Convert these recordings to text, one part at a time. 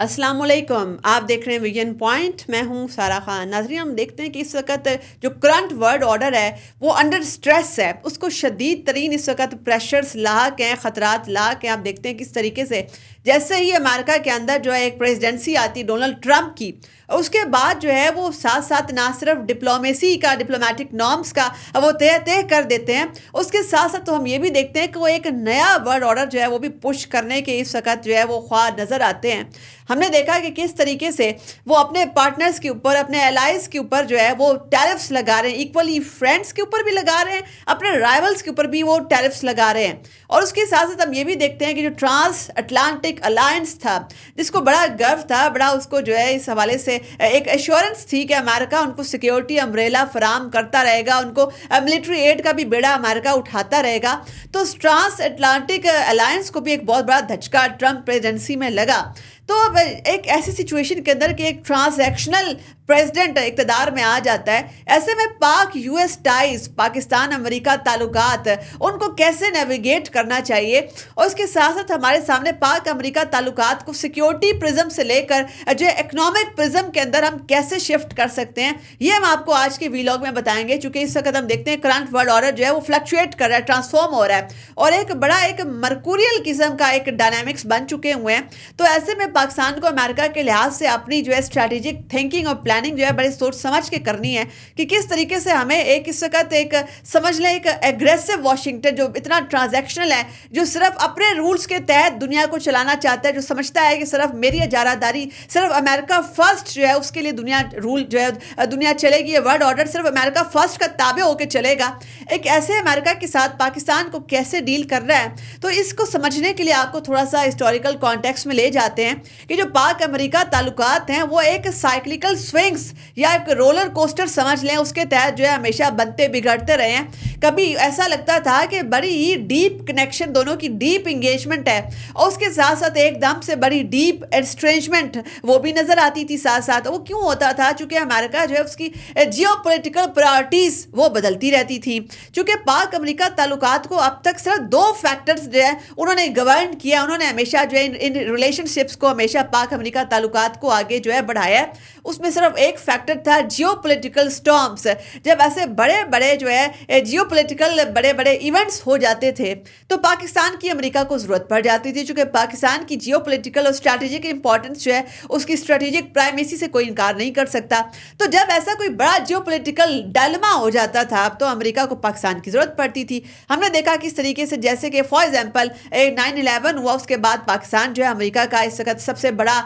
अस्सलाम वालेकुम, आप देख रहे हैं विजन पॉइंट। मैं हूं सारा खान। नाज़रीन, हम देखते हैं कि इस वक्त जो करंट वर्ल्ड ऑर्डर है वो अंडर स्ट्रेस है। उसको शदीद तरीन इस वक्त प्रेशर्स लाक हैं, ख़तरात लाक हैं। आप देखते हैं किस तरीके से जैसे ही अमेरिका के अंदर जो है एक प्रेसिडेंसी आती डोनाल्ड ट्रंप की, उसके बाद जो है वो साथ साथ ना सिर्फ डिप्लोमेसी का, डिप्लोमेटिक नॉर्म्स का वो तय तय कर देते हैं, उसके साथ साथ तो हम ये भी देखते हैं कि वो एक नया वर्ल्ड ऑर्डर जो है वो भी पुश करने के इस वक्त जो है वो ख्वाह नज़र आते हैं। हमने देखा कि किस तरीके से वो अपने पार्टनर्स के ऊपर, अपने एलाइज के ऊपर जो है वो टैरिफ्स लगा रहे हैं, इक्वली फ्रेंड्स के ऊपर भी लगा रहे हैं, अपने राइवल्स के ऊपर भी वो टैरिफ्स लगा रहे हैं। और उसके साथ साथ हम ये भी देखते हैं कि जो ट्रांस अटलांटिक अलायंस था, जिसको बड़ा गर्व था, बड़ा उसको जो है इस हवाले से एक एश्योरेंस थी कि अमेरिका उनको सिक्योरिटी अम्ब्रेला फराम करता रहेगा, उनको मिलिट्री एड का भी बेड़ा अमेरिका उठाता रहेगा। तो ट्रांस अटलांटिक अलायंस को भी एक बहुत बड़ा धचका ट्रंप प्रेसिडेंसी में लगा। तो अब एक ऐसी सिचुएशन के अंदर कि एक ट्रांसैक्शनल प्रेसिडेंट इक़्तिदार में आ जाता है, ऐसे में पाक यूएस टाइज, पाकिस्तान अमेरिका ताल्लुकात, उनको कैसे नेविगेट करना चाहिए, और उसके साथ साथ हमारे सामने पाक अमेरिका ताल्लुकात को सिक्योरिटी प्रिज्म से लेकर जो इकोनॉमिक प्रिज्म के अंदर हम कैसे शिफ्ट कर सकते हैं, ये हम आपको आज के वीलॉग में बताएंगे। चूँकि इस वक्त हम देखते हैं करंट वर्ल्ड ऑर्डर जो है वो फ्लक्चुएट कर रहा है, ट्रांसफॉर्म हो रहा है, और एक बड़ा एक मर्कुरियल किस्म का एक डायनामिक्स बन चुके हुए हैं। तो ऐसे में पाकिस्तान को अमेरिका के लिहाज से अपनी जो है स्ट्रैटेजिक थिंकिंग और प्लानिंग जो है बड़ी सोच समझ के करनी है कि किस तरीके से हमें एक इस वक्त एक समझ लें एक एग्रेसिव वाशिंगटन जो इतना ट्रांजैक्शनल है, जो सिर्फ अपने रूल्स के तहत दुनिया को चलाना चाहता है, जो समझता है कि सिर्फ मेरी इजारादारी, सिर्फ अमेरिका फर्स्ट जो है उसके लिए दुनिया रूल जो है दुनिया चलेगी, वर्ल्ड ऑर्डर सिर्फ अमेरिका फर्स्ट का ताबे होकर चलेगा। एक ऐसे अमेरिका के साथ पाकिस्तान को कैसे डील कर रहा है, तो इसको समझने के लिए आपको थोड़ा सा हिस्टोरिकल कॉन्टेक्स्ट में ले जाते हैं कि जो पाक अमेरिका ताल्लुकात हैं वो एक साइक्लिकल स्विंग्स या एक रोलर कोस्टर समझ लें, उसके तहत जो है हमेशा बनते बिगड़ते रहे हैं। कभी ऐसा लगता था कि बड़ी ही डीप कनेक्शन, दोनों की डीप इंगेजमेंट है, और उसके साथ साथ एकदम से बड़ी डीप एस्ट्रेंजमेंट वो भी नज़र आती थी साथ साथ। वो क्यों होता था? चूँकि अमेरिका जो है उसकी जियो पोलिटिकल प्रायोरिटीज़ वो बदलती रहती थी। चूँकि पाक अमेरिका ताल्लुकात को अब तक सिर्फ दो फैक्टर्स जो है उन्होंने गवर्न किया, उन्होंने हमेशा जो है इन रिलेशनशिप्स को, हमेशा पाक अमेरिका ताल्लुकात को आगे जो है बढ़ाया। उसमें सिर्फ एक फैक्टर था जियोपॉलिटिकल स्टॉर्म्स। जब ऐसे बड़े बड़े जो है जियोपॉलिटिकल बड़े बड़े इवेंट्स हो जाते थे तो पाकिस्तान की अमेरिका को ज़रूरत पड़ जाती थी, क्योंकि पाकिस्तान की जियोपॉलिटिकल और स्ट्रैटेजिक इंपॉर्टेंस जो है उसकी स्ट्रैटेजिक प्राइमेसी से कोई इनकार नहीं कर सकता। तो जब ऐसा कोई बड़ा जियोपॉलिटिकल डायलेमा हो जाता था तो अमेरिका को पाकिस्तान की ज़रूरत पड़ती थी। हमने देखा किस तरीके से, जैसे कि फॉर एग्जाम्पल 9/11 हुआ, उसके बाद पाकिस्तान जो है अमेरिका का इस वक्त सबसे बड़ा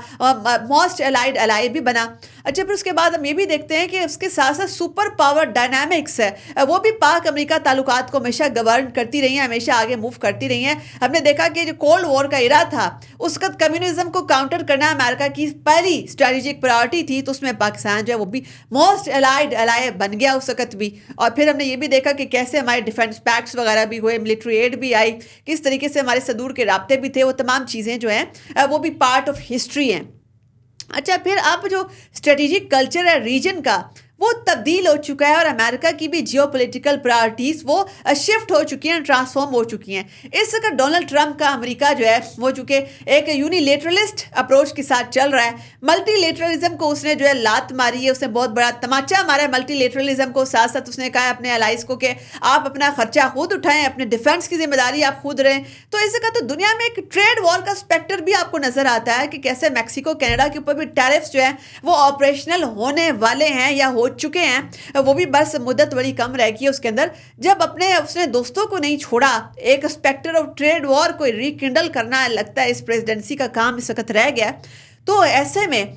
मोस्ट एलाइड एलाई भी बना। अच्छा, फिर उसके बाद हम ये भी देखते हैं कि उसके साथ साथ सुपर पावर डायनामिक्स है वो भी पाक अमेरिका ताल्लुकात को हमेशा गवर्न करती रही हैं, हमेशा आगे मूव करती रही हैं। हमने देखा कि जो कोल्ड वॉर का इरा था उस वक्त कम्युनिज्म को काउंटर करना अमेरिका की पहली स्ट्रेटेजिक प्रायोरिटी थी, तो उसमें पाकिस्तान जो है वो भी मोस्ट एलाइड एलाई बन गया उस वक्त भी। और फिर हमने ये भी देखा कि कैसे हमारे डिफेंस पैक्ट्स वगैरह भी हुए, मिलिट्री एड भी आई, किस तरीके से हमारे सदूर के राब्ते भी थे, वो तमाम चीज़ें जो हैं वो भी पार्ट ऑफ हिस्ट्री हैं। अच्छा, फिर अब जो स्ट्रेटेजिक कल्चर है रीजन का वो तब्दील हो चुका है, और अमेरिका की भी जियोपॉलिटिकल प्रायोरिटीज़ वो शिफ्ट हो चुकी हैं, ट्रांसफॉर्म हो चुकी हैं। इस वक्त डोनाल्ड ट्रंप का अमेरिका जो है वो चूँकि एक यूनिलेटरलिस्ट अप्रोच के साथ चल रहा है, मल्टीलेटरलिज्म को उसने जो है लात मारी है, उसने बहुत बड़ा तमाचा मारा है मल्टीलेटरलिज्म को। साथ साथ उसने कहा है अपने अलाइज को कि आप अपना खर्चा खुद उठाएं, अपने डिफेंस की जिम्मेदारी आप खुद रहें। तो इस वक्त तो दुनिया में एक ट्रेड वॉर का स्पेक्टर भी आपको नज़र आता है कि कैसे मैक्सिको कनाडा के ऊपर भी टैरिफ्स जो है वो ऑपरेशनल होने वाले हैं या हो चुके हैं, वो भी बस मुद्दत बड़ी कम रह गई है उसके अंदर। जब अपने उसने दोस्तों को नहीं छोड़ा, एक स्पेक्टर ऑफ ट्रेड वॉर को रिकिंडल करना लगता है इस प्रेसिडेंसी का काम इस वक्त रह गया। तो ऐसे में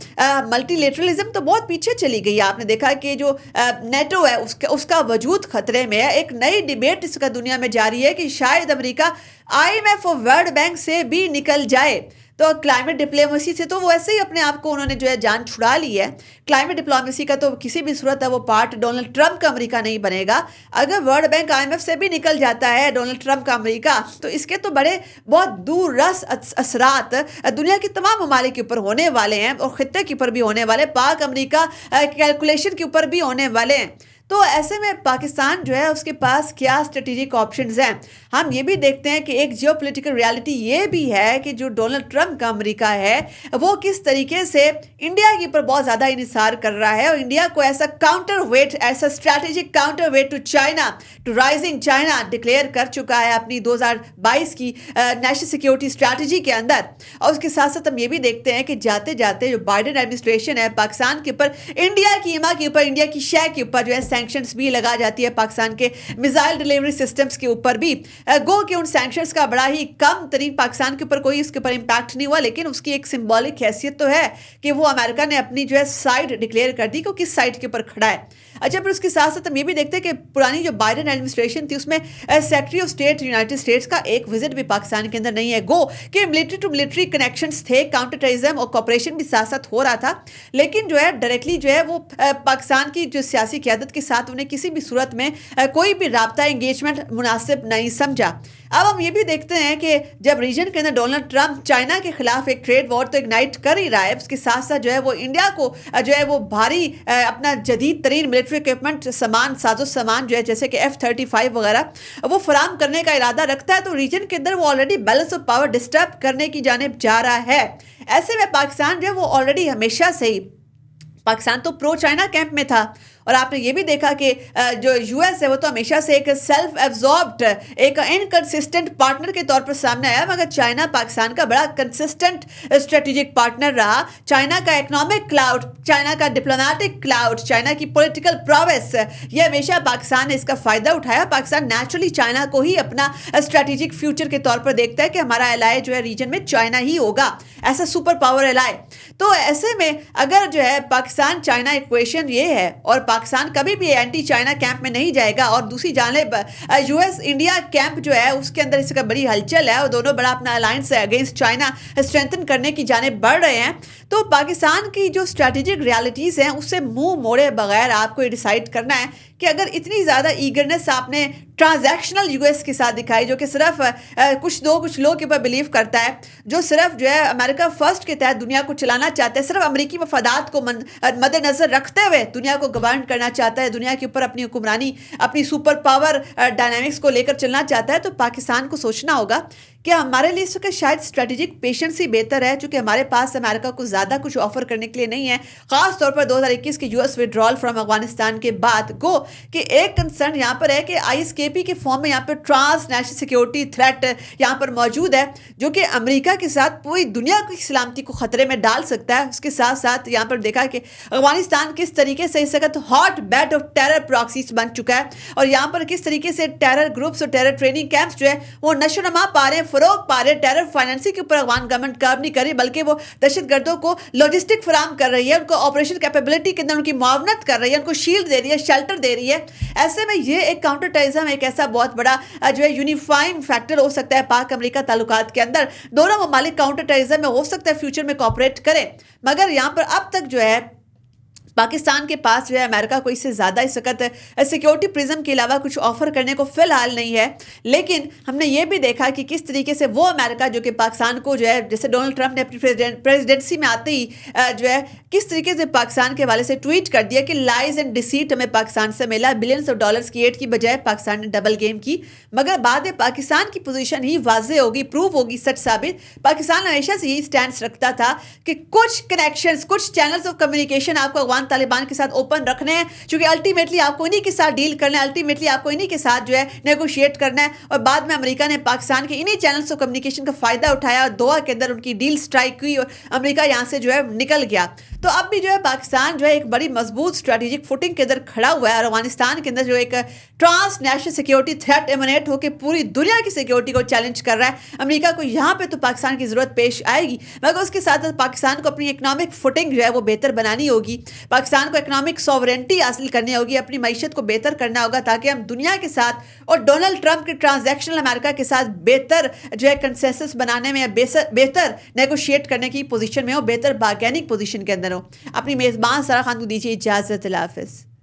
मल्टीलेटरलिज्म तो बहुत पीछे चली गई। आपने देखा कि जो नेटो है उसका वजूद खतरे में है। एक नई डिबेट इसका दुनिया में जारी है कि शायद अमेरिका IMF और वर्ल्ड बैंक से भी निकल जाए। तो क्लाइमेट डिप्लोमेसी से तो वो ऐसे ही अपने आप को उन्होंने जो है जान छुड़ा ली है। क्लाइमेट डिप्लोमेसी का तो किसी भी सूरत है वो पार्ट डोनाल्ड ट्रंप का अमेरिका नहीं बनेगा। अगर वर्ल्ड बैंक IMF से भी निकल जाता है डोनाल्ड ट्रंप का अमेरिका, तो इसके तो बड़े बहुत दूररस असरात दुनिया के तमाम ममालिक के ऊपर होने वाले हैं, और खित्ते के ऊपर भी होने वाले, पाक अमेरिका कैलकुलेशन के ऊपर भी होने वाले हैं। تو ایسے میں پاکستان جو ہے اس کے پاس کیا اسٹریٹجک آپشنز ہیں. ہم یہ بھی دیکھتے ہیں کہ ایک جیو پولیٹیکل ریالٹی یہ بھی ہے کہ جو ڈونلڈ ٹرمپ کا امریکہ ہے وہ کس طریقے سے انڈیا کے اوپر بہت زیادہ انحصار کر رہا ہے اور انڈیا کو ایسا کاؤنٹر ویٹ، ایسا strategic counter weight to China, to rising China declare کر چکا ہے اپنی 2022 کی نیشنل سیکیورٹی اسٹریٹجی کے اندر. اور اس کے ساتھ ساتھ ہم یہ بھی دیکھتے ہیں کہ جاتے جاتے جو بائیڈن ایڈمنسٹریشن ہے پاکستان کے اوپر، انڈیا کی ایما کے اوپر، انڈیا کی شے کے اوپر جو ہے سینکشنز بھی لگا جاتی ہے، پاکستان کے میزائل ڈیلیوری سسٹمز کے اوپر بھی. گو کہ ان سینکشنز کا بڑا ہی کم ترین پاکستان کے اوپر کوئی اس کے اوپر امپیکٹ نہیں ہوا، لیکن اس کی ایک سمبولک حیثیت تو ہے کہ وہ امریکہ نے اپنی جو ہے سائڈ ڈکلیئر کر دی کہ وہ کس سائڈ کے اوپر کھڑا ہے. اچھا، پھر اس کے ساتھ ساتھ ہم یہ بھی دیکھتے ہیں کہ پرانی جو بائیڈن ایڈمنسٹریشن تھی اس میں secretary of state United States کا ایک وزٹ بھی پاکستان کے اندر نہیں ہے. گو کہ ملٹری ٹو ملٹری کنیکشنز تھے، کاؤنٹر ٹیررزم اور کوپریشن بھی ساتھ ساتھ ہو رہا تھا، لیکن جو ہے ڈائریکٹلی جو ہے وہ پاکستان کی جو سیاسی قیادت کے ساتھ انہیں کسی بھی صورت میں کوئی بھی رابطہ انگیجمنٹ مناسب نہیں سمجھا. اب ہم یہ بھی دیکھتے ہیں کہ جب ریجن کے اندر ڈونلڈ ٹرمپ چائنا کے خلاف ایک ٹریڈ وار تو اگنائٹ کر ہی رہا ہے، اس کے ساتھ ساتھ جو ہے وہ انڈیا کو جو ہے وہ بھاری اپنا جدید ترین ملٹری اکوپمنٹ سامان، ساز و سامان جو ہے جیسے کہ F-35 وغیرہ وہ فراہم کرنے کا ارادہ رکھتا ہے، تو ریجن کے اندر وہ already balance of power disturb کرنے کی جانب جا رہا ہے. ایسے میں پاکستان جو ہے وہ آلریڈی ہمیشہ سے ہی، پاکستان تو پرو چائنا کیمپ میں تھا، اور آپ نے یہ بھی دیکھا کہ جو یو ایس ہے وہ تو ہمیشہ سے ایک سیلف ایبزاربڈ، ایک انکنسسٹنٹ پارٹنر کے طور پر سامنے آیا، مگر چائنا پاکستان کا بڑا کنسسٹنٹ اسٹریٹجک پارٹنر رہا. چائنا کا اکنامک کلاؤڈ، چائنا کا ڈپلومیٹک کلاؤڈ، چائنا کی پولیٹیکل پراویس، یہ ہمیشہ پاکستان نے اس کا فائدہ اٹھایا. پاکستان نیچرلی چائنا کو ہی اپنا اسٹریٹجک فیوچر کے طور پر دیکھتا ہے کہ ہمارا الائے جو ہے ریجن میں چائنا ہی ہوگا، ایسا سپر پاور الائے. تو ایسے میں اگر جو ہے پاکستان چائنا ایکویشن یہ ہے، اور پاکستان کبھی بھی اینٹی چائنا کیمپ میں نہیں جائے گا، اور دوسری جانب یو ایس انڈیا کیمپ جو ہے اس کے اندر اس کا بڑی ہلچل ہے اور دونوں بڑا اپنا الائنس اگینسٹ چائنا اسٹرینتھن کرنے کی جانب بڑھ رہے ہیں. تو پاکستان کی جو اسٹریٹجک ریالٹیز ہیں اس سے منہ موڑے بغیر آپ کو یہ ڈیسائیڈ کرنا ہے کہ اگر اتنی زیادہ ایگرنس آپ نے ٹرانزیکشنل یو ایس کے ساتھ دکھائی، جو کہ صرف کچھ لوگ کے اوپر بلیو کرتا ہے، جو صرف جو ہے امریکہ فرسٹ کے تحت دنیا کو چلانا چاہتا ہے، صرف امریکی مفادات کو مد نظر رکھتے ہوئے دنیا کو گورن کرنا چاہتا ہے، دنیا کے اوپر اپنی حکمرانی، اپنی سپر پاور ڈائنامکس کو لے کر چلنا چاہتا ہے، تو پاکستان کو سوچنا ہوگا کہ ہمارے لیے اس وقت شاید اسٹریٹجک پیشنس ہی بہتر ہے، چونکہ ہمارے پاس امریکہ کو زیادہ کچھ آفر کرنے کے لیے نہیں ہے، خاص طور پر 2021 کے U S withdrawal from Afghanistan کے بعد. گو کہ ایک کنسرن یہاں پر ہے کہ ISKP کے فارم میں یہاں پر ٹرانس نیشنل سیکیورٹی تھریٹ یہاں پر موجود ہے، جو کہ امریکہ کے ساتھ پوری دنیا کی سلامتی کو خطرے میں ڈال سکتا ہے. اس کے ساتھ ساتھ یہاں پر دیکھا کہ افغانستان کس طریقے سے اس وقت hot bed of terror proxies بن چکا ہے، اور یہاں پر کس طریقے سے ٹیرر گروپس اور ٹیرر ٹریننگ کیمپس جو ہے وہ نشو و نما پا رہے ہیں، فروغ پا رہے ہیں. ٹیرر فائنینسنگ کے اوپر افغان گورنمنٹ کام نہیں کر رہی، بلکہ وہ دہشت گردوں کو لاجسٹک فراہم کر رہی ہے، ان کو آپریشن کیپیبلٹی کے اندر ان کی معاونت کر رہی ہے، ان کو شیلڈ دے رہی ہے، شیلٹر دے رہی ہے. ایسے میں یہ ایک کاؤنٹر ٹیررزم ایک ایسا بہت بڑا جو ہے یونیفائنگ فیکٹر ہو سکتا ہے پاک امریکہ تعلقات کے اندر. دونوں ممالک کاؤنٹر ٹیررزم میں ہو سکتا ہے فیوچر میں کوآپریٹ کریں، مگر یہاں پر اب تک جو ہے پاکستان کے پاس جو ہے امریکہ کو اس سے زیادہ اس وقت سیکیورٹی پرزم کے علاوہ کچھ آفر کرنے کو فی الحال نہیں ہے. لیکن ہم نے یہ بھی دیکھا کہ کس طریقے سے وہ امریکہ جو کہ پاکستان کو جو ہے، جیسے ڈونلڈ ٹرمپ نے اپنی پریزیڈنسی میں آتے ہی جو ہے کس طریقے سے پاکستان کے حوالے سے ٹویٹ کر دیا کہ لائز اینڈ ڈیسیٹ ہمیں پاکستان سے ملا، بلینس آف ڈالرز کی ایڈ کی بجائے پاکستان نے ڈبل گیم کی. مگر بعد پاکستان کی پوزیشن ہی واضح ہوگی، پروو ہوگی، سچ ثابت. پاکستان ہمیشہ سے یہی سٹینڈس رکھتا تھا کہ کچھ کنیکشنز، کچھ چینلز آف کمیونیکیشن آپ کو افغان طالبان کے ساتھ اوپن رکھنے ہیں، چونکہ الٹیمیٹلی آپ کو انہی کے ساتھ ڈیل کرنا ہے، الٹیمیٹلی آپ کو انہی کے ساتھ جو ہے نیگوشیٹ کرنا ہے. اور بعد میں امریکہ نے پاکستان کے انہی چینلز آف کمیونیکیشن کا فائدہ اٹھایا اور دوحہ کے اندر ان کی ڈیل سٹرائک ہوئی اور امریکہ یہاں سے جو ہے نکل گیا. تو اب بھی جو ہے پاکستان جو ہے ایک بڑی مضبوط اسٹریٹجک فوٹنگ کے اندر کھڑا ہوا ہے، اور افغانستان کے اندر جو ایک transnational security threat emanate ہو کے پوری دنیا کی سیکیورٹی کو چیلنج کر رہا ہے. امریکہ کو یہاں پہ تو پاکستان کی ضرورت پیش آئے گی، مگر اس کے ساتھ پاکستان کو اپنی اکنامک فوٹنگ جو ہے وہ بہتر بنانی ہوگی، پاکستان کو اکنامک سوورنٹی حاصل کرنی ہوگی، اپنی معیشت کو بہتر کرنا ہوگا، تاکہ ہم دنیا کے ساتھ اور ڈونلڈ ٹرمپ کے ٹرانزیکشنل امریکہ کے ساتھ بہتر جو ہے کنسنسس بنانے میں، بہتر نیگوشیٹ کرنے کی پوزیشن میں ہو، بہتر بارگیننگ پوزیشن کے اندر ہو. اپنی میزبان سارا خان کو دیجیے اجازت. اللہ حافظ.